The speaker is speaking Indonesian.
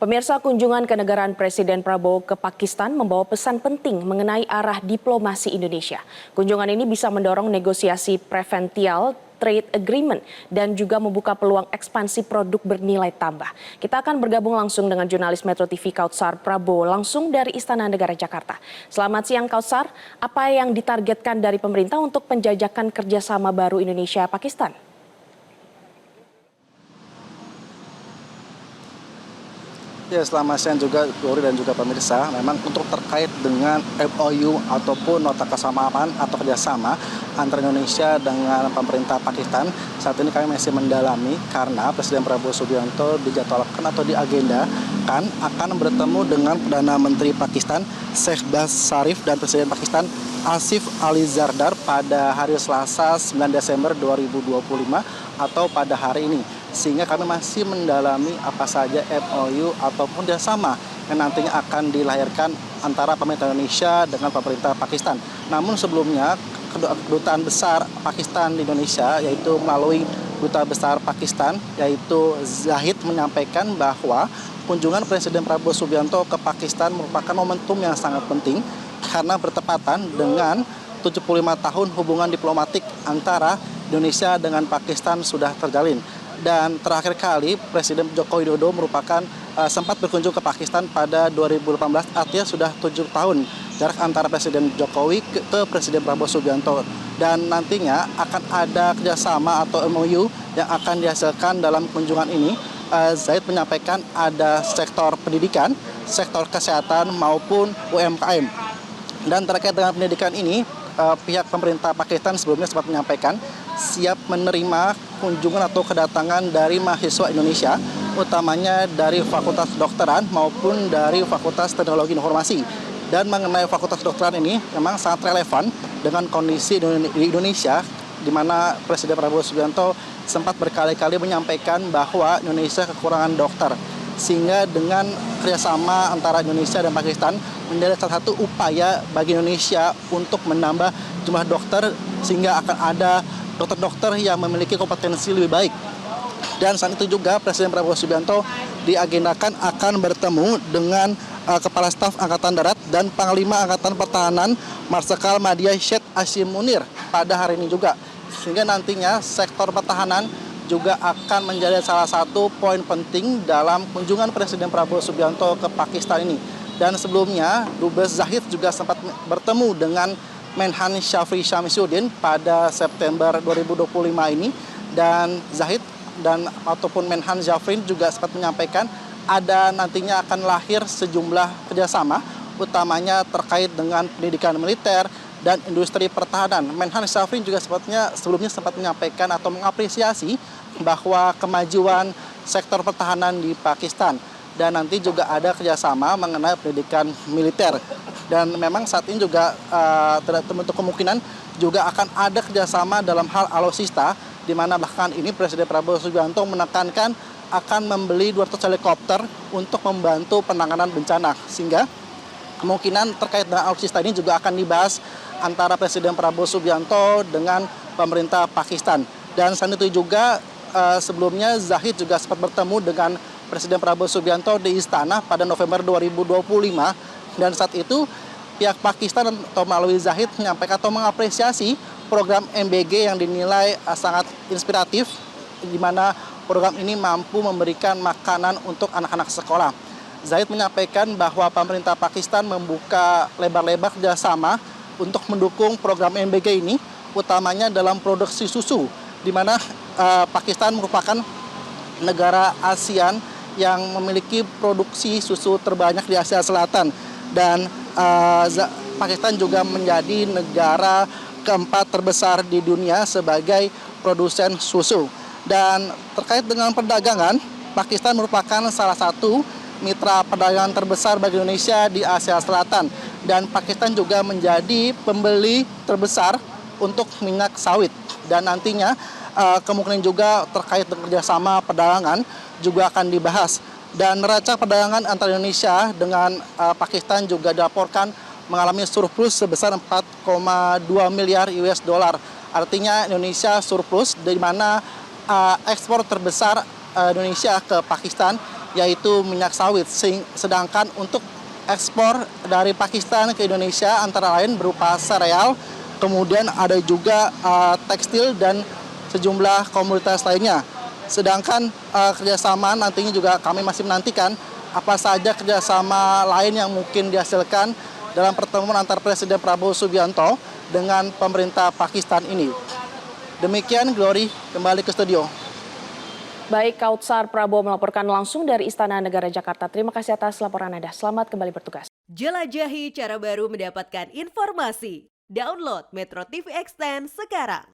Pemirsa, kunjungan kenegaraan Presiden Prabowo ke Pakistan membawa pesan penting mengenai arah diplomasi Indonesia. Kunjungan ini bisa mendorong negosiasi preferential trade agreement dan juga membuka peluang ekspansi produk bernilai tambah. Kita akan bergabung langsung dengan jurnalis Metro TV Kautsar Prabowo langsung dari Istana Negara Jakarta. Selamat siang Kautsar, apa yang ditargetkan dari pemerintah untuk penjajakan kerjasama baru Indonesia-Pakistan? Ya, selamat siang juga Glory dan juga pemirsa. Memang untuk terkait dengan MOU ataupun nota kesamaan atau kerjasama antara Indonesia dengan pemerintah Pakistan, saat ini kami masih mendalami karena Presiden Prabowo Subianto dijadwalkan atau diagendakan akan bertemu dengan Perdana Menteri Pakistan Shehbaz Sharif dan Presiden Pakistan Asif Ali Zardar pada hari Selasa 9 Desember 2025 atau pada hari ini. Sehingga kami masih mendalami apa saja MOU ataupun kerjasama yang nantinya akan dilahirkan antara pemerintah Indonesia dengan pemerintah Pakistan. Namun sebelumnya, kedutaan besar Pakistan di Indonesia, yaitu melalui Duta Besar Pakistan, yaitu Zahid, menyampaikan bahwa kunjungan Presiden Prabowo Subianto ke Pakistan merupakan momentum yang sangat penting karena bertepatan dengan 75 tahun hubungan diplomatik antara Indonesia dengan Pakistan sudah terjalin. Dan terakhir kali Presiden Joko Widodo sempat berkunjung ke Pakistan pada 2018, artinya sudah 7 tahun jarak antara Presiden Jokowi ke Presiden Prabowo Subianto. Dan nantinya akan ada kerjasama atau MOU yang akan dihasilkan dalam kunjungan ini. Zaid menyampaikan ada sektor pendidikan, sektor kesehatan maupun UMKM. Dan terkait dengan pendidikan ini, pihak pemerintah Pakistan sebelumnya sempat menyampaikan siap menerima kunjungan atau kedatangan dari mahasiswa Indonesia, utamanya dari Fakultas Kedokteran maupun dari Fakultas Teknologi Informasi. Dan mengenai Fakultas Kedokteran ini memang sangat relevan dengan kondisi di Indonesia, di mana Presiden Prabowo Subianto sempat berkali-kali menyampaikan bahwa Indonesia kekurangan dokter. Sehingga dengan kerjasama antara Indonesia dan Pakistan menjadi salah satu upaya bagi Indonesia untuk menambah jumlah dokter, sehingga akan ada dokter-dokter yang memiliki kompetensi lebih baik. Dan saat itu juga Presiden Prabowo Subianto diagendakan akan bertemu dengan Kepala Staf Angkatan Darat dan Panglima Angkatan Pertahanan Marsikal Madya Syed Hashim Munir pada hari ini juga. Sehingga nantinya sektor pertahanan juga akan menjadi salah satu poin penting dalam kunjungan Presiden Prabowo Subianto ke Pakistan ini. Dan sebelumnya, Dubes Zahid juga sempat bertemu dengan Menhan Syafri Syamsuddin pada September 2025 ini. Dan Zahid ataupun Menhan Syafri juga sempat menyampaikan ada nantinya akan lahir sejumlah kerjasama, utamanya terkait dengan pendidikan militer dan industri pertahanan. Menhan Syafri juga sebelumnya sempat menyampaikan atau mengapresiasi bahwa kemajuan sektor pertahanan di Pakistan, dan nanti juga ada kerjasama mengenai pendidikan militer. Dan memang saat ini juga terbentuk kemungkinan juga akan ada kerjasama dalam hal alutsista, di mana bahkan ini Presiden Prabowo Subianto menekankan akan membeli 200 helikopter untuk membantu penanganan bencana. Sehingga kemungkinan terkait dengan alutsista ini juga akan dibahas antara Presiden Prabowo Subianto dengan pemerintah Pakistan. Dan selain itu juga sebelumnya Zahid juga sempat bertemu dengan Presiden Prabowo Subianto di Istana pada November 2025. Dan saat itu pihak Pakistan atau melalui Zahid menyampaikan atau mengapresiasi program MBG yang dinilai sangat inspiratif, di mana program ini mampu memberikan makanan untuk anak-anak sekolah. Zahid menyampaikan bahwa pemerintah Pakistan membuka lebar-lebar kerjasama untuk mendukung program MBG ini, utamanya dalam produksi susu, di mana Pakistan merupakan negara ASEAN yang memiliki produksi susu terbanyak di Asia Selatan. Dan Pakistan juga menjadi negara keempat terbesar di dunia sebagai produsen susu. Dan terkait dengan perdagangan, Pakistan merupakan salah satu mitra perdagangan terbesar bagi Indonesia di Asia Selatan. Dan Pakistan juga menjadi pembeli terbesar untuk minyak sawit. Dan nantinya kemungkinan juga terkait dengan kerjasama perdagangan juga akan dibahas. Dan neraca perdagangan antara Indonesia dengan Pakistan juga dilaporkan mengalami surplus sebesar 4,2 miliar US dollar. Artinya Indonesia surplus, di mana ekspor terbesar Indonesia ke Pakistan yaitu minyak sawit. Sedangkan untuk ekspor dari Pakistan ke Indonesia antara lain berupa sereal, kemudian ada juga tekstil dan sejumlah komoditas lainnya. Sedangkan kerjasama nantinya juga kami masih menantikan apa saja kerjasama lain yang mungkin dihasilkan dalam pertemuan antar Presiden Prabowo Subianto dengan pemerintah Pakistan ini. Demikian, Glory, kembali ke studio. Baik, Kautsar Prabowo melaporkan langsung dari Istana Negara Jakarta. Terima kasih atas laporan Anda. Selamat kembali bertugas. Jelajahi cara baru mendapatkan informasi. Download Metro TV Extend sekarang.